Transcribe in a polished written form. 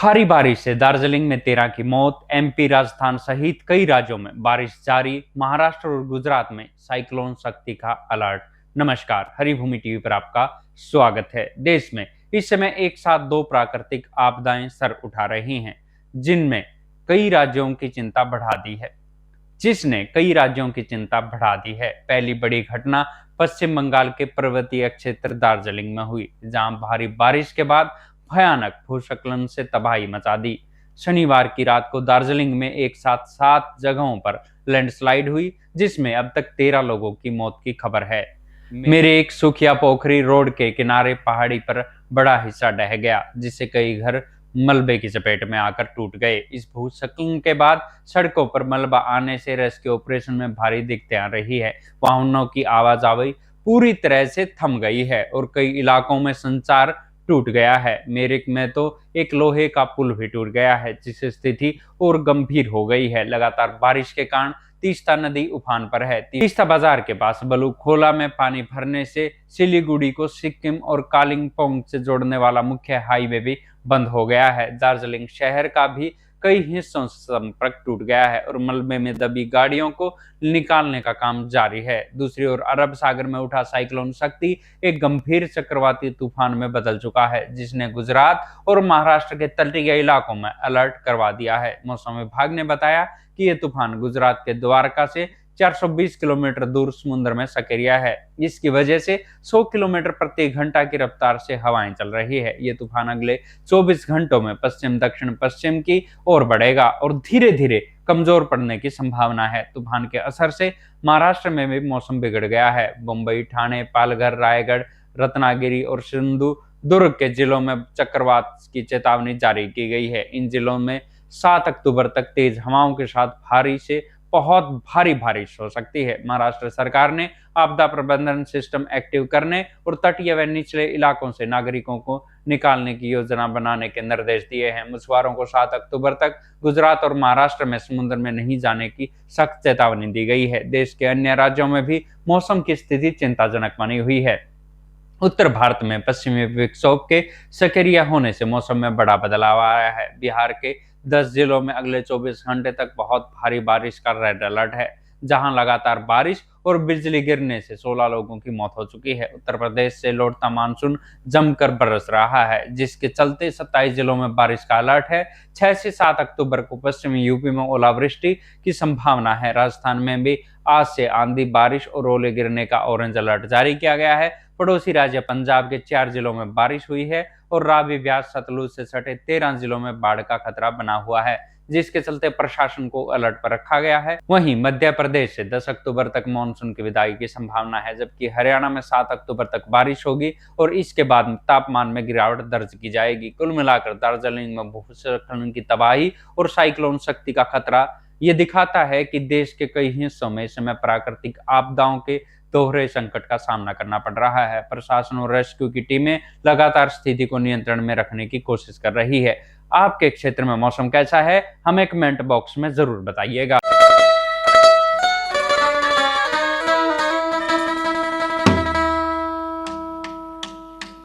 भारी बारिश से दार्जिलिंग में 13 की मौत। एमपी, राजस्थान सहित कई राज्यों में बारिश जारी। महाराष्ट्र और गुजरात में साइक्लोन शक्ति का अलर्ट। नमस्कार, हरिभूमि टीवी पर आपका स्वागत है। देश में इस समय एक साथ दो प्राकृतिक आपदाएं सर उठा रही हैं, जिनमें कई राज्यों की चिंता बढ़ा दी है जिसने कई राज्यों की चिंता बढ़ा दी है। पहली बड़ी घटना पश्चिम बंगाल के पर्वतीय क्षेत्र दार्जिलिंग में हुई, जहां भारी बारिश के बाद भयानक भूस्खलन से तबाही मचा दी। शनिवार की रात को दार्जिलिंग में एक साथ 7 जगहों पर लैंडस्लाइड हुई, जिसमें अब तक 13 लोगों की मौत की खबर है। मेरे एक सुखिया पोखरी रोड के किनारे पहाड़ी पर बड़ा हिस्सा ढह गया, जिससे कई घर मलबे की चपेट में आकर टूट गए। इस भूस्खलन के बाद सड़कों पर मलबा आने से रेस्क्यू ऑपरेशन में भारी दिक्कतें आ रही है। वाहनों की आवाजाही पूरी तरह से थम गई है और कई इलाकों में संचार टूट गया है। मेरिक में तो एक लोहे का पुल भी टूट गया है, जिससे स्थिति और गंभीर हो गई है। लगातार बारिश के कारण तीस्ता नदी उफान पर है। तीस्ता बाजार के पास बलूखोला में पानी भरने से सिलीगुड़ी को सिक्किम और कालिम्पोंग से जोड़ने वाला मुख्य हाईवे भी बंद हो गया है। दार्जिलिंग शहर का भी कई हिस्सों से संपर्क टूट गया है और मलबे में दबी गाड़ियों को निकालने का काम जारी है। दूसरी ओर अरब सागर में उठा साइक्लोन शक्ति एक गंभीर चक्रवाती तूफान में बदल चुका है, जिसने गुजरात और महाराष्ट्र के तटीय इलाकों में अलर्ट करवा दिया है। मौसम विभाग ने बताया कि यह तूफान गुजरात के द्वारका से 420 किलोमीटर दूर समुद्र में सक्रिय है। इसकी वजह से 100 किलोमीटर प्रति घंटा की रफ्तार से हवाएं चल रही है। यह तूफान अगले 24 घंटों में पश्चिम दक्षिण पश्चिम की ओर बढ़ेगा और धीरे धीरे कमजोर पड़ने की संभावना है। तूफान के असर से महाराष्ट्र में भी मौसम बिगड़ गया है। मुंबई, ठाणे, पालघर, रायगढ़, रत्नागिरी और सिंधुदुर्ग के जिलों में चक्रवात की चेतावनी जारी की गई है। इन जिलों में 7 अक्टूबर तक तेज हवाओं के साथ भारी से बहुत भारी बारिश हो सकती है। महाराष्ट्र सरकार ने आपदा प्रबंधन सिस्टम एक्टिव करने और तटीय व निचले इलाकों से नागरिकों को निकालने की योजना बनाने के निर्देश दिए हैं। मछुआरों को 7 अक्टूबर तक गुजरात और महाराष्ट्र में समुद्र में नहीं जाने की सख्त चेतावनी दी गई है। देश के अन्य राज्यों में भी मौसम की स्थिति चिंताजनक बनी हुई है। उत्तर भारत में पश्चिमी विक्षोभ के सक्रिय होने से मौसम में बड़ा बदलाव आया है। बिहार के 10 जिलों में अगले 24 घंटे तक बहुत भारी बारिश का रेड अलर्ट है, जहां लगातार बारिश और बिजली गिरने से 16 लोगों की मौत हो चुकी है। उत्तर प्रदेश से लौटता मानसून जमकर बरस रहा है, जिसके चलते 27 जिलों में बारिश का अलर्ट है। 6 से 7 अक्टूबर को पश्चिमी यूपी में ओलावृष्टि की संभावना है। राजस्थान में भी आज से आंधी, बारिश और ओले गिरने का ऑरेंज अलर्ट जारी किया गया है। पड़ोसी राज्य पंजाब के 4 जिलों में बारिश हुई है और रावी, ब्यास, सतलुज से सटे 13 जिलों में बाढ़ का खतरा बना हुआ है, जिसके चलते प्रशासन को अलर्ट पर रखा गया है। वहीं मध्य प्रदेश से 10 अक्टूबर तक मानसून की विदाई की संभावना है, जबकि हरियाणा में 7 अक्टूबर तक बारिश होगी और इसके बाद तापमान में गिरावट दर्ज की जाएगी। कुल मिलाकर दार्जिलिंग में भूस्खलन की तबाही और साइक्लोन शक्ति का खतरा ये दिखाता है कि देश के कई हिस्सों में इस समय प्राकृतिक आपदाओं के दोहरे संकट का सामना करना पड़ रहा है। प्रशासन और रेस्क्यू की टीमें लगातार स्थिति को नियंत्रण में रखने की कोशिश कर रही है। आपके क्षेत्र में मौसम कैसा है, हमें कमेंट बॉक्स में जरूर बताइएगा।